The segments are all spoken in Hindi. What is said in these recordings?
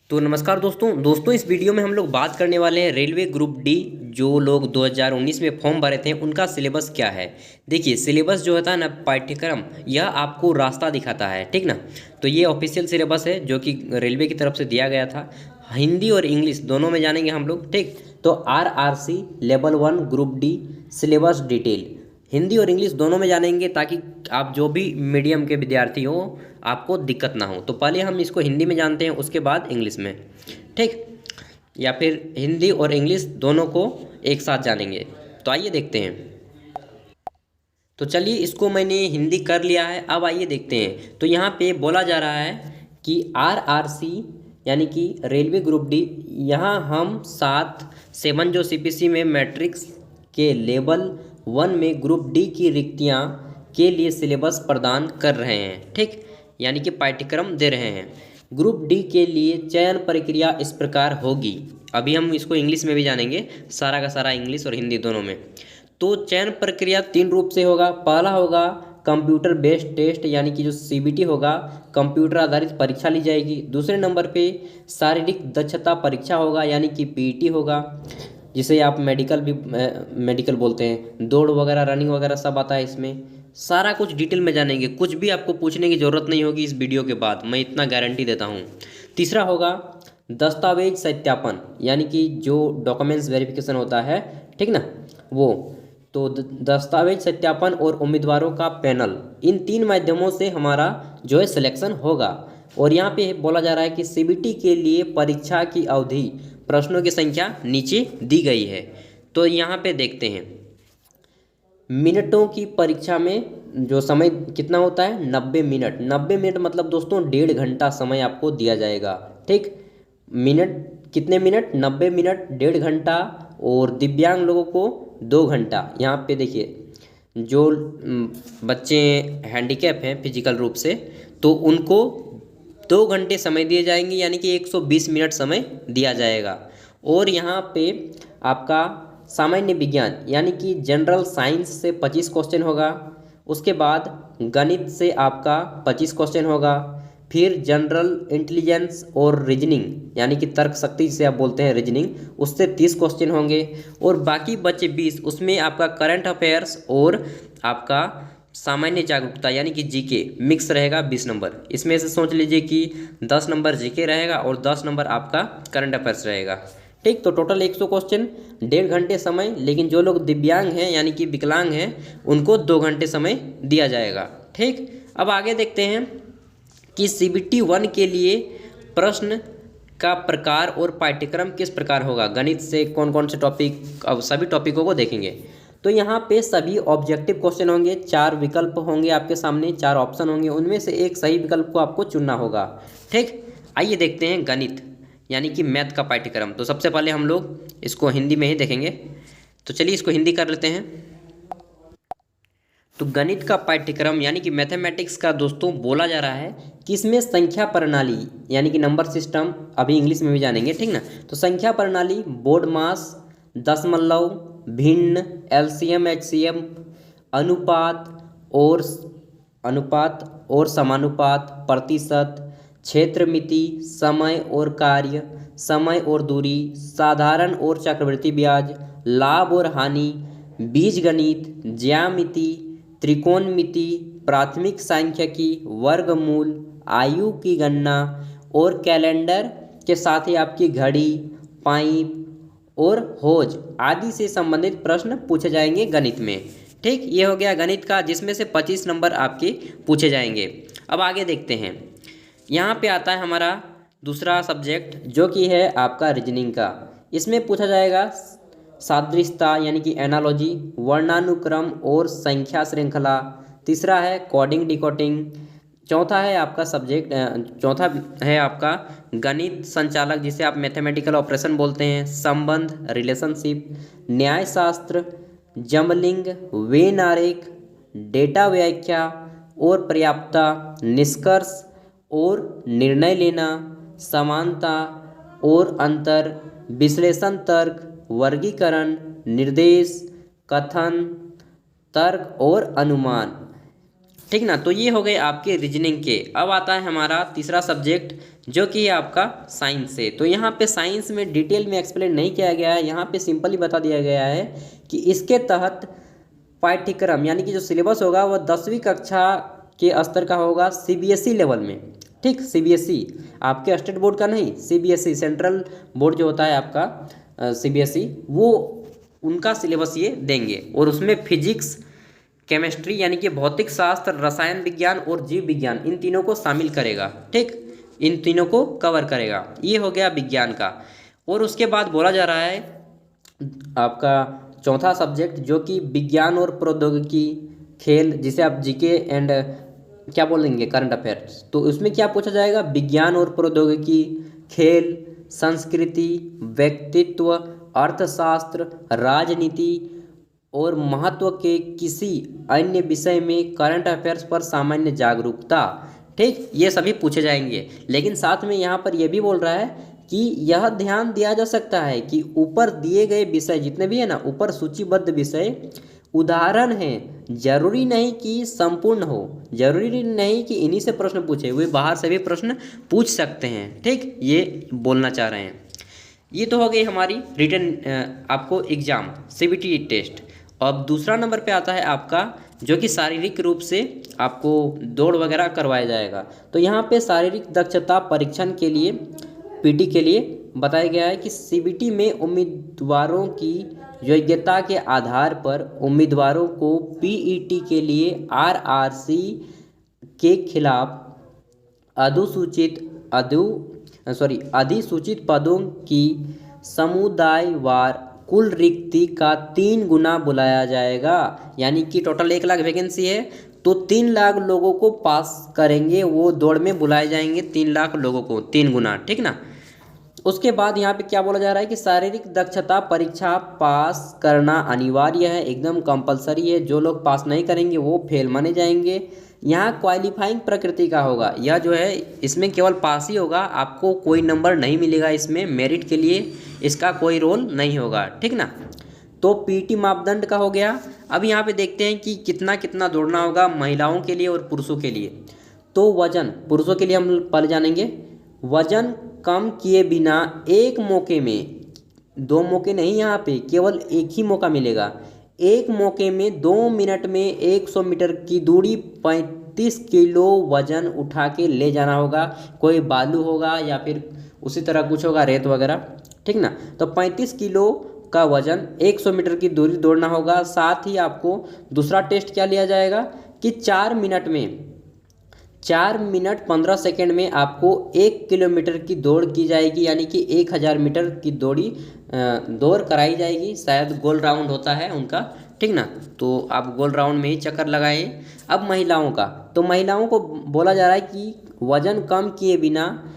तो नमस्कार दोस्तों इस वीडियो में हम लोग बात करने वाले हैं रेलवे ग्रुप डी। जो लोग 2019 में फॉर्म भरे थे उनका सिलेबस क्या है। देखिए सिलेबस जो होता है ना, पाठ्यक्रम, यह आपको रास्ता दिखाता है, ठीक ना। तो ये ऑफिशियल सिलेबस है जो कि रेलवे की तरफ से दिया गया था। हिंदी और इंग्लिश दोनों में जानेंगे हम लोग, ठीक। तो RRC level 1 group D syllabus detail Hindi और इंग्लिश दोनों में जानेंगे, ताकि आप जो भी मीडियम के विद्यार्थी हो आपको दिक्कत ना हो। तो पहले हम इसको हिंदी में जानते हैं, उसके बाद इंग्लिश में, ठीक। या फिर हिंदी और इंग्लिश दोनों को एक साथ जानेंगे। तो आइए देखते हैं। तो चलिए इसको मैंने हिंदी कर लिया है, अब आइए देखते हैं। तो यहाँ पे बोला जा रहा है कि RRC यानी कि रेलवे ग्रुप डी, यहाँ हम 7 जो CPC में मैट्रिक्स के लेवल 1 में ग्रुप डी की रिक्तियाँ के लिए सिलेबस प्रदान कर रहे हैं, ठीक। यानी कि पाठ्यक्रम दे रहे हैं। ग्रुप डी के लिए चयन प्रक्रिया इस प्रकार होगी। अभी हम इसको इंग्लिश में भी जानेंगे, सारा का सारा इंग्लिश और हिंदी दोनों में। तो चयन प्रक्रिया 3 रूप से होगा। पहला होगा कंप्यूटर बेस्ड टेस्ट, यानी कि जो CBT होगा, कंप्यूटर आधारित परीक्षा ली जाएगी। दूसरे नंबर पे शारीरिक दक्षता परीक्षा होगा, यानी कि PET होगा, जिसे आप मेडिकल बोलते हैं। दौड़ वगैरह, रनिंग वगैरह सब आता है इसमें। सारा कुछ डिटेल में जानेंगे, कुछ भी आपको पूछने की ज़रूरत नहीं होगी इस वीडियो के बाद, मैं इतना गारंटी देता हूँ। तीसरा होगा दस्तावेज सत्यापन, यानी कि जो डॉक्यूमेंट्स वेरिफिकेशन होता है, ठीक ना, वो। तो दस्तावेज सत्यापन और उम्मीदवारों का पैनल, इन 3 माध्यमों से हमारा जो है सिलेक्शन होगा। और यहाँ पे बोला जा रहा है कि CBT के लिए परीक्षा की अवधि, प्रश्नों की संख्या नीचे दी गई है। तो यहाँ पे देखते हैं, मिनटों की परीक्षा में जो समय कितना होता है, 90 मिनट। 90 मिनट मतलब दोस्तों 1.5 घंटा समय आपको दिया जाएगा, ठीक। मिनट कितने मिनट, 90 मिनट, 1.5 घंटा। और दिव्यांग लोगों को 2 घंटा। यहाँ पे देखिए, जो बच्चे हैंडीकैप हैं फिजिकल रूप से, तो उनको 2 घंटे समय दिए जाएंगे, यानी कि 120 मिनट समय दिया जाएगा। और यहाँ पे आपका सामान्य विज्ञान यानी कि जनरल साइंस से 25 क्वेश्चन होगा। उसके बाद गणित से आपका 25 क्वेश्चन होगा। फिर जनरल इंटेलिजेंस और रीजनिंग यानी कि तर्क शक्ति जिसे आप बोलते हैं, रीजनिंग, उससे 30 क्वेश्चन होंगे। और बाकी बचे 20, उसमें आपका करंट अफेयर्स और आपका सामान्य जागरूकता यानी कि GK मिक्स रहेगा 20 नंबर। इसमें से सोच लीजिए कि 10 नंबर GK रहेगा और 10 नंबर आपका करंट अफेयर्स रहेगा, ठीक। तो टोटल 100 क्वेश्चन, 1.5 घंटे समय। लेकिन जो लोग दिव्यांग हैं यानी कि विकलांग हैं, उनको 2 घंटे समय दिया जाएगा, ठीक। अब आगे देखते हैं कि CBT 1 के लिए प्रश्न का प्रकार और पाठ्यक्रम किस प्रकार होगा। गणित से कौन कौन से टॉपिक, अब सभी टॉपिकों को देखेंगे। तो यहाँ पे सभी ऑब्जेक्टिव क्वेश्चन होंगे। 4 विकल्प होंगे आपके सामने, 4 ऑप्शन होंगे, उनमें से एक सही विकल्प को आपको चुनना होगा, ठीक। आइए देखते हैं गणित यानी कि मैथ का पाठ्यक्रम। तो सबसे पहले हम लोग इसको हिंदी में ही देखेंगे। तो चलिए इसको हिंदी कर लेते हैं। तो गणित का पाठ्यक्रम यानी कि मैथमेटिक्स का दोस्तों बोला जा रहा है कि इसमें संख्या प्रणाली यानी कि नंबर सिस्टम, अभी इंग्लिश में भी जानेंगे, ठीक ना। तो संख्या प्रणाली, बोर्ड मास, दशमलव, भिन्न, LCM HCM, अनुपात और समानुपात, प्रतिशत, क्षेत्र मिति, समय और कार्य, समय और दूरी, साधारण और चक्रवृद्धि ब्याज, लाभ और हानि, बीजगणित, ज्यामिति, त्रिकोणमिति, प्राथमिक सांख्यिकी, वर्गमूल, आयु की गणना और कैलेंडर के साथ ही आपकी घड़ी, पाइप और होज आदि से संबंधित प्रश्न पूछे जाएंगे गणित में, ठीक। ये हो गया गणित का, जिसमें से 25 नंबर आपके पूछे जाएंगे। अब आगे देखते हैं, यहाँ पे आता है हमारा दूसरा सब्जेक्ट जो कि है आपका रीजनिंग का। इसमें पूछा जाएगा सादृश्यता यानी कि एनालॉजी, वर्णानुक्रम और संख्या श्रृंखला। तीसरा है कोडिंग डिकोडिंग। चौथा है आपका गणित संचालक, जिसे आप मैथमेटिकल ऑपरेशन बोलते हैं, संबंध, रिलेशनशिप, न्यायशास्त्र, जमलिंग, वेन आरेख, डेटा व्याख्या और पर्याप्तता, निष्कर्ष और निर्णय लेना, समानता और अंतर, विश्लेषण, तर्क, वर्गीकरण, निर्देश, कथन, तर्क और अनुमान। ठीक ना। तो ये हो गए आपके रीजनिंग के। अब आता है हमारा तीसरा सब्जेक्ट जो कि है आपका साइंस से। तो यहाँ पे साइंस में डिटेल में एक्सप्लेन नहीं किया गया है, यहाँ पे सिंपली बता दिया गया है कि इसके तहत पाठ्यक्रम यानी कि जो सिलेबस होगा वो 10वीं कक्षा के स्तर का होगा सीबीएसई लेवल में। ठीक, सीबीएसई आपके स्टेट बोर्ड का नहीं, सीबीएसई सेंट्रल बोर्ड जो होता है आपका सीबीएसई, वो उनका सिलेबस ये देंगे। और उसमें फिजिक्स, केमिस्ट्री यानी कि भौतिक शास्त्र, रसायन विज्ञान और जीव विज्ञान, इन तीनों को शामिल करेगा। ठीक, इन तीनों को कवर करेगा। ये हो गया विज्ञान का। और उसके बाद बोला जा रहा है आपका चौथा सब्जेक्ट जो कि विज्ञान और प्रौद्योगिकी, खेल, जिसे आप जीके एंड क्या बोलेंगे करंट अफेयर्स। तो उसमें क्या पूछा जाएगा, विज्ञान और प्रौद्योगिकी, खेल, संस्कृति, व्यक्तित्व, अर्थशास्त्र, राजनीति और महत्व के किसी अन्य विषय में करंट अफेयर्स पर सामान्य जागरूकता। ठीक, ये सभी पूछे जाएंगे। लेकिन साथ में यहाँ पर यह भी बोल रहा है कि यह ध्यान दिया जा सकता है कि ऊपर दिए गए विषय जितने भी है ना, ऊपर सूचीबद्ध विषय उदाहरण हैं, जरूरी नहीं कि संपूर्ण हो, जरूरी नहीं कि इन्हीं से प्रश्न पूछे, वे बाहर से भी प्रश्न पूछ सकते हैं। ठीक, ये बोलना चाह रहे हैं। ये तो हो गई हमारी रिटन आपको एग्जाम सीबीटी टेस्ट। अब दूसरा नंबर पे आता है आपका जो कि शारीरिक रूप से आपको दौड़ वगैरह करवाया जाएगा। तो यहाँ पे शारीरिक दक्षता परीक्षण के लिए पीटी के लिए बताया गया है कि सीबीटी में उम्मीदवारों की योग्यता के आधार पर उम्मीदवारों को पीईटी के लिए आरआरसी के खिलाफ अधिसूचित पदों की समुदायवार कुल रिक्ति का 3 गुना बुलाया जाएगा। यानी कि टोटल 1 लाख वैकेंसी है, तो 3 लाख लोगों को पास करेंगे, वो दौड़ में बुलाए जाएंगे 3 लाख लोगों को, 3 गुना। ठीक ना। उसके बाद यहाँ पे क्या बोला जा रहा है कि शारीरिक दक्षता परीक्षा पास करना अनिवार्य है, एकदम कंपलसरी है। जो लोग पास नहीं करेंगे वो फेल माने जाएंगे। यहाँ क्वालिफाइंग प्रकृति का होगा, यह जो है इसमें केवल पास ही होगा, आपको कोई नंबर नहीं मिलेगा इसमें, मेरिट के लिए इसका कोई रोल नहीं होगा। ठीक ना। तो पीटी मापदंड का हो गया। अब यहाँ पे देखते हैं कि कितना कितना दौड़ना होगा महिलाओं के लिए और पुरुषों के लिए। तो वजन पुरुषों के लिए हम पहले जानेंगे। वजन कम किए बिना एक मौके में, 2 मौके नहीं, यहाँ पे केवल एक ही मौका मिलेगा। एक मौके में 2 मिनट में 100 मीटर की दूरी 35 किलो वजन उठा के ले जाना होगा। कोई बालू होगा या फिर उसी तरह कुछ होगा, रेत वगैरह। ठीक ना। तो 35 किलो का वजन 100 मीटर की दूरी दौड़ना होगा। साथ ही आपको दूसरा टेस्ट क्या लिया जाएगा कि 4 मिनट 15 सेकेंड में आपको 1 किलोमीटर की दौड़ की जाएगी, यानी कि 1000 मीटर की दौड़ कराई जाएगी। शायद गोल राउंड होता है उनका। ठीक ना। तो आप गोल राउंड में ही चक्कर लगाएं। अब महिलाओं का, तो महिलाओं को बोला जा रहा है कि वजन कम किए बिना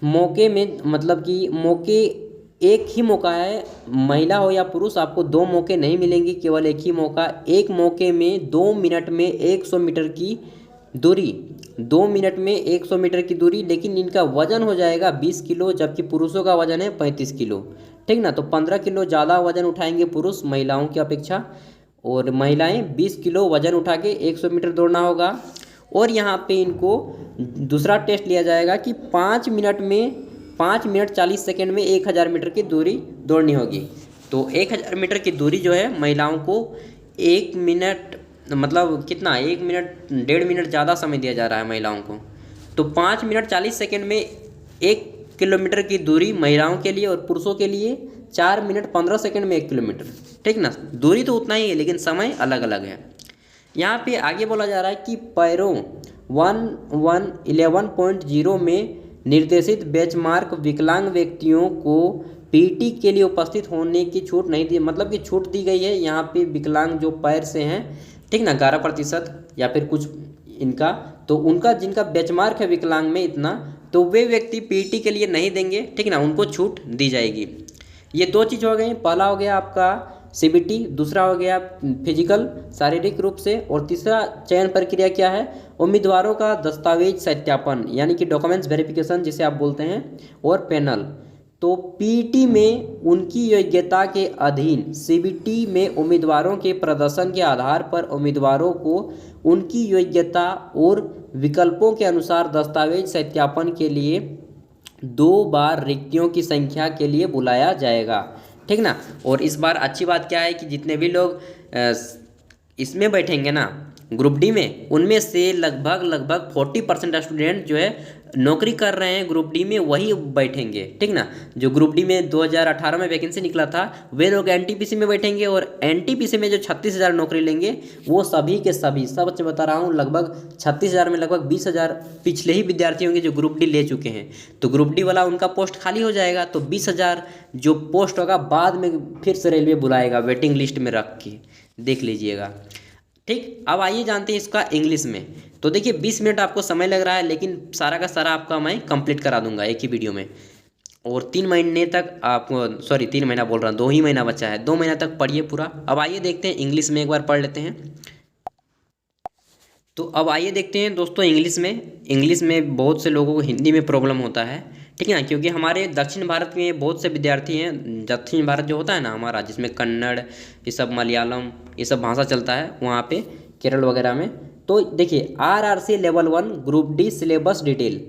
मौके में, मतलब कि मौके एक ही मौका है, महिला हो या पुरुष, आपको 2 मौके नहीं मिलेंगे, केवल एक ही मौका। एक मौके में 2 मिनट में 100 मीटर की दूरी, 2 मिनट में 100 मीटर की दूरी, लेकिन इनका वजन हो जाएगा 20 किलो, जबकि पुरुषों का वजन है 35 किलो। ठीक ना। तो 15 किलो ज़्यादा वजन उठाएंगे पुरुष महिलाओं की अपेक्षा, और महिलाएं 20 किलो वजन उठा के 100 मीटर दौड़ना होगा। और यहाँ पे इनको दूसरा टेस्ट लिया जाएगा कि 5 मिनट 40 सेकेंड में 1000 मीटर की दूरी दौड़नी होगी। तो 1000 मीटर की दूरी जो है महिलाओं को 1 मिनट, मतलब कितना, 1 मिनट 1.5 मिनट ज़्यादा समय दिया जा रहा है महिलाओं को। तो 5 मिनट 40 सेकेंड में 1 किलोमीटर की दूरी महिलाओं के लिए, और पुरुषों के लिए 4 मिनट 15 सेकेंड में 1 किलोमीटर। ठीक ना। दूरी तो उतना ही है, लेकिन समय अलग अलग है। यहाँ पे आगे बोला जा रहा है कि पैरों 11.0 में निर्देशित बेंचमार्क विकलांग व्यक्तियों को पीटी के लिए उपस्थित होने की छूट नहीं दी, मतलब कि छूट दी गई है यहाँ पे विकलांग जो पैर से हैं। ठीक ना, 11% या फिर कुछ इनका, तो उनका जिनका बेंचमार्क है विकलांग में इतना, तो वे व्यक्ति पीटी के लिए नहीं देंगे। ठीक ना, उनको छूट दी जाएगी। ये 2 चीज़ हो गई। पहला हो गया आपका सीबीटी, दूसरा हो गया फिजिकल शारीरिक रूप से, और तीसरा चयन प्रक्रिया क्या है, उम्मीदवारों का दस्तावेज सत्यापन यानी कि डॉक्यूमेंट्स वेरिफिकेशन जिसे आप बोलते हैं, और पैनल। तो पीटी में उनकी योग्यता के अधीन सीबीटी में उम्मीदवारों के प्रदर्शन के आधार पर उम्मीदवारों को उनकी योग्यता और विकल्पों के अनुसार दस्तावेज सत्यापन के लिए 2 बार रिक्तियों की संख्या के लिए बुलाया जाएगा, ठीक ना। और इस बार अच्छी बात क्या है कि जितने भी लोग इसमें बैठेंगे ना ग्रुप डी में, उनमें से लगभग 40% स्टूडेंट जो है नौकरी कर रहे हैं ग्रुप डी में वही बैठेंगे, ठीक ना। जो ग्रुप डी में 2018 में वैकेंसी निकला था वे लोग एनटीपीसी में बैठेंगे, और एनटीपीसी में जो 36,000 नौकरी लेंगे वो सभी के सभी, सब बता रहा हूँ, लगभग 36,000 में लगभग 20,000 पिछले ही विद्यार्थी होंगे जो ग्रुप डी ले चुके हैं। तो ग्रुप डी वाला उनका पोस्ट खाली हो जाएगा, तो 20,000 जो पोस्ट होगा बाद में फिर से रेलवे बुलाएगा वेटिंग लिस्ट में रख के, देख लीजिएगा, ठीक। अब आइए जानते हैं इसका इंग्लिश में। तो देखिए 20 मिनट आपको समय लग रहा है, लेकिन सारा का सारा आपका मैं कंप्लीट करा दूंगा एक ही वीडियो में। और 3 महीने तक आपको, सॉरी 3 महीना बोल रहा हूँ, 2 ही महीना बचा है, 2 महीना तक पढ़िए पूरा। अब आइए देखते हैं इंग्लिश में, एक बार पढ़ लेते हैं। तो अब आइए देखते हैं दोस्तों इंग्लिश में बहुत से लोगों को हिंदी में प्रॉब्लम होता है, ठीक है ना, क्योंकि हमारे दक्षिण भारत में बहुत से विद्यार्थी हैं। दक्षिण भारत जो होता है ना हमारा, जिसमें कन्नड़, ये सब मलयालम, ये सब भाषा चलता है, वहाँ पे केरल वगैरह में। तो देखिए RRC level 1 group D syllabus detail,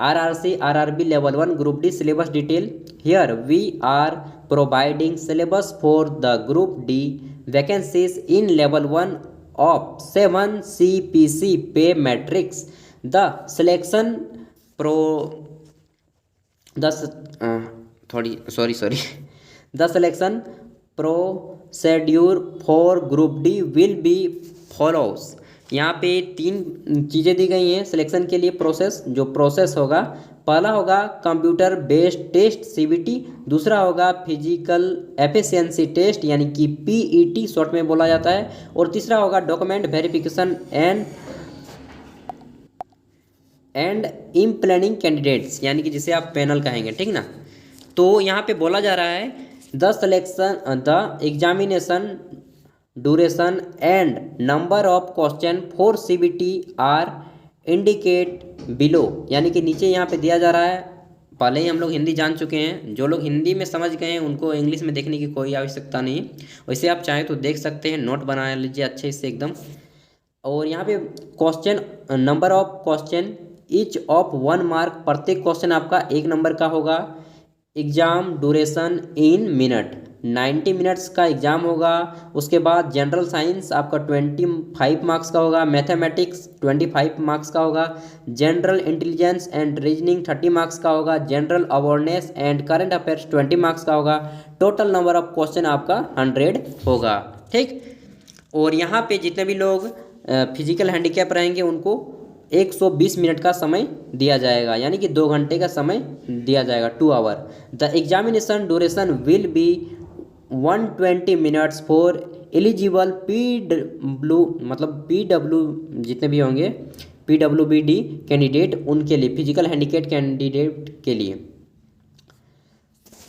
RRC RRB level 1 group D syllabus detail. Here we are providing syllabus for the group D vacancies in level 1 of 7 CPC pay matrix. The selection pro the the selection procedure for group D will be follows. यहाँ पे 3 चीज़ें दी गई हैं सिलेक्शन के लिए। जो प्रोसेस होगा, पहला होगा कंप्यूटर बेस्ड टेस्ट सीबीटी, दूसरा होगा फिजिकल एफिशिएंसी टेस्ट यानी कि पीईटी शॉर्ट में बोला जाता है, और तीसरा होगा डॉक्यूमेंट वेरिफिकेशन एंड इम्प्लैनिंग कैंडिडेट्स, यानी कि जिसे आप पैनल कहेंगे, ठीक ना। तो यहाँ पे बोला जा रहा है the examination duration and number of question for CBT are indicate below, यानी कि नीचे यहाँ पे दिया जा रहा है। पहले ही हम लोग हिंदी जान चुके हैं, जो लोग हिंदी में समझ गए हैं उनको इंग्लिश में देखने की कोई आवश्यकता नहीं। वैसे आप चाहें तो देख सकते हैं, नोट बना लीजिए अच्छे से एकदम। और यहाँ पे question, number of question each of 1 mark, प्रत्येक क्वेश्चन आपका 1 नंबर का होगा। एग्जाम ड्यूरेशन इन मिनट, 90 मिनट्स का एग्ज़ाम होगा। उसके बाद जनरल साइंस आपका 25 मार्क्स का होगा, मैथमेटिक्स 25 मार्क्स का होगा, general intelligence and reasoning 30 marks का होगा, general awareness and current affairs 20 marks का होगा। टोटल नंबर ऑफ क्वेश्चन आपका 100 होगा, ठीक। और यहाँ पे जितने भी लोग फिजिकल हैंडीकैप रहेंगे उनको 120 मिनट का समय दिया जाएगा, यानी कि 2 घंटे का समय दिया जाएगा, 2 hour. The examination duration will be 120 minutes for eligible PW जितने भी होंगे पीडब्ल्यूबीडी कैंडिडेट, उनके लिए, फिजिकल हैंडीकैप कैंडिडेट के लिए।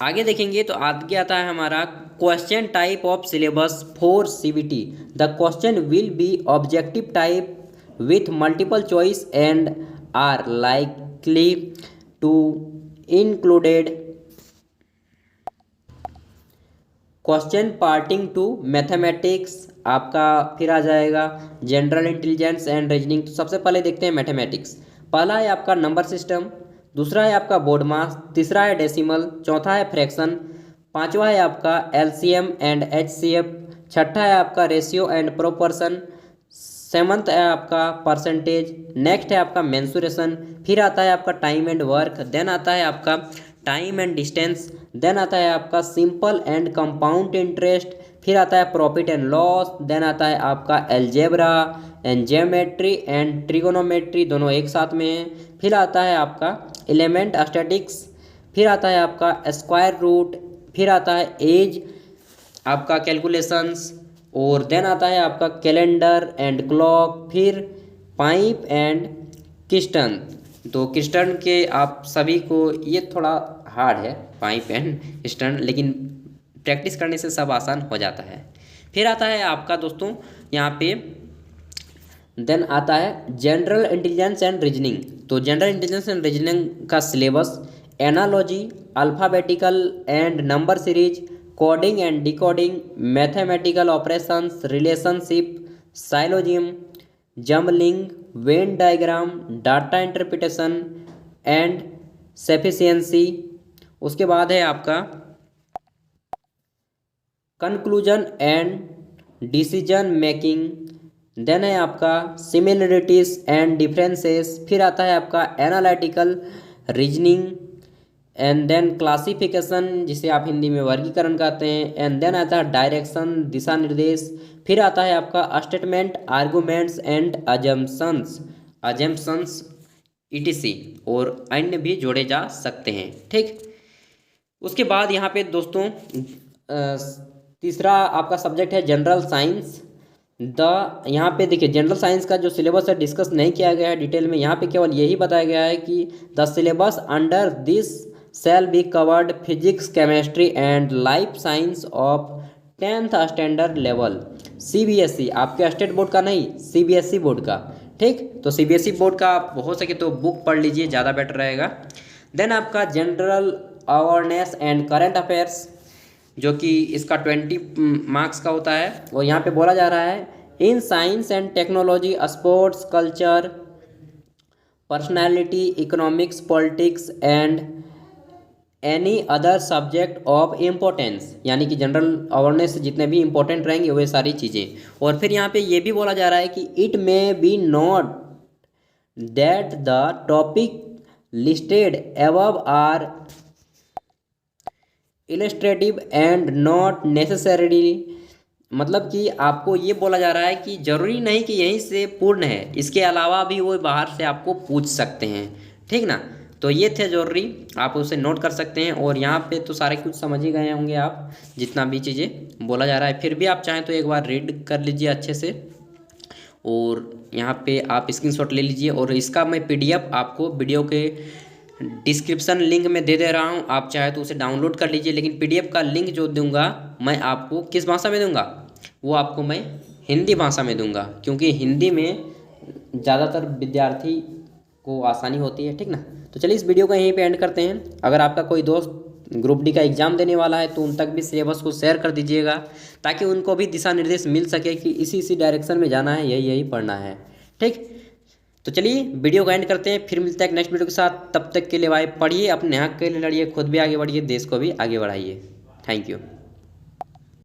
आगे देखेंगे तो आगे आता है हमारा question type of syllabus for CBT. The question will be objective type with multiple choice and are likely to included question parting to mathematics आपका फिर आ जाएगा, जनरल इंटेलिजेंस एंड रीजनिंग। तो सबसे पहले देखते हैं मैथमेटिक्स। पहला है आपका नंबर सिस्टम, दूसरा है आपका बोर्ड मास, तीसरा है डेसिमल, चौथा है फ्रैक्शन, पांचवा है आपका एलसीएम एंड एचसीएफ, छठा है आपका रेशियो एंड प्रोपोर्शन, 7th है आपका परसेंटेज, नेक्स्ट है आपका मेंसुरेशन, फिर आता है आपका टाइम एंड वर्क, देन आता है आपका टाइम एंड डिस्टेंस, देन आता है आपका सिंपल एंड कंपाउंड इंटरेस्ट, फिर आता है प्रॉफिट एंड लॉस, देन आता है आपका algebra and geometry and trigonometry, दोनों एक साथ में हैं, फिर आता है आपका एलिमेंट स्टैटिक्स, फिर आता है आपका स्क्वायर रूट, फिर आता है एज आपका कैलकुलेशंस, और देन आता है आपका कैलेंडर एंड क्लॉक, फिर पाइप एंड किस्टन। तो किस्टन के आप सभी को, ये थोड़ा हार्ड है पाइप एंड किस्टन, लेकिन प्रैक्टिस करने से सब आसान हो जाता है। फिर आता है आपका दोस्तों यहाँ पे, देन आता है जनरल इंटेलिजेंस एंड रीजनिंग। तो जनरल इंटेलिजेंस एंड रीजनिंग का syllabus analogy, alphabetical and number series, coding and decoding, mathematical operations, relationship, syllogism, jumbling, Venn diagram, data interpretation and sufficiency. उसके बाद है आपका conclusion and decision making. Then है आपका सिमिलरिटीज एंड डिफरेंसेस। फिर आता है आपका analytical reasoning and then classification, जिसे आप हिंदी में वर्गीकरण कहते हैं। एंड देन आता है डायरेक्शन, दिशा निर्देश। फिर आता है आपका statement, arguments and assumptions etc, और अन्य भी जोड़े जा सकते हैं। ठीक, उसके बाद यहाँ पे दोस्तों तीसरा आपका सब्जेक्ट है जनरल साइंस। यहाँ पे देखिए जनरल साइंस का जो सिलेबस है डिस्कस नहीं किया गया है डिटेल में। यहाँ पे केवल यही बताया गया है कि the syllabus under this shall be covered physics, chemistry and life science of 10th standard level. CBSE, आपके स्टेट बोर्ड का नहीं, सीबीएसई बोर्ड का। ठीक, तो सीबीएसई बोर्ड का आप हो सके तो बुक पढ़ लीजिए, ज़्यादा बेटर रहेगा। देन आपका general awareness and current affairs, जो कि इसका 20 मार्क्स का होता है। और यहाँ पे बोला जा रहा है in science and technology, sports, culture, personality, economics, politics and any other subject of importance, यानी कि जनरल अवेयरनेस से जितने भी इंपॉर्टेंट रहेंगे वे सारी चीज़ें। और फिर यहाँ पे ये भी बोला जा रहा है कि it may be not that the topic listed above are illustrative and not necessarily, मतलब कि आपको ये बोला जा रहा है कि ज़रूरी नहीं कि यहीं से पूर्ण है, इसके अलावा भी वो बाहर से आपको पूछ सकते हैं। ठीक ना, तो ये थे जरूरी, आप उसे नोट कर सकते हैं। और यहाँ पे तो सारे कुछ समझ ही गए होंगे आप, जितना भी चीज़ें बोला जा रहा है। फिर भी आप चाहें तो एक बार रीड कर लीजिए अच्छे से, और यहाँ पे आप स्क्रीनशॉट ले लीजिए। और इसका मैं पीडीएफ आपको वीडियो के डिस्क्रिप्शन लिंक में दे रहा हूँ, आप चाहे तो उसे डाउनलोड कर लीजिए। लेकिन पीडीएफ का लिंक जो दूंगा मैं आपको किस भाषा में दूंगा, वो आपको मैं हिंदी भाषा में दूंगा, क्योंकि हिंदी में ज़्यादातर विद्यार्थी को आसानी होती है। ठीक ना, तो चलिए इस वीडियो को यहीं पे एंड करते हैं। अगर आपका कोई दोस्त ग्रुप डी का एग्ज़ाम देने वाला है तो उन तक भी सिलेबस को शेयर कर दीजिएगा, ताकि उनको भी दिशा निर्देश मिल सके कि इसी डायरेक्शन में जाना है, यही पढ़ना है। ठीक, तो चलिए वीडियो को एंड करते हैं, फिर मिलते हैं नेक्स्ट वीडियो के साथ। तब तक के लिए भाई पढ़िए, अपने हक के लिए लड़िए, खुद भी आगे बढ़िए, देश को भी आगे बढ़ाइए। Thank you.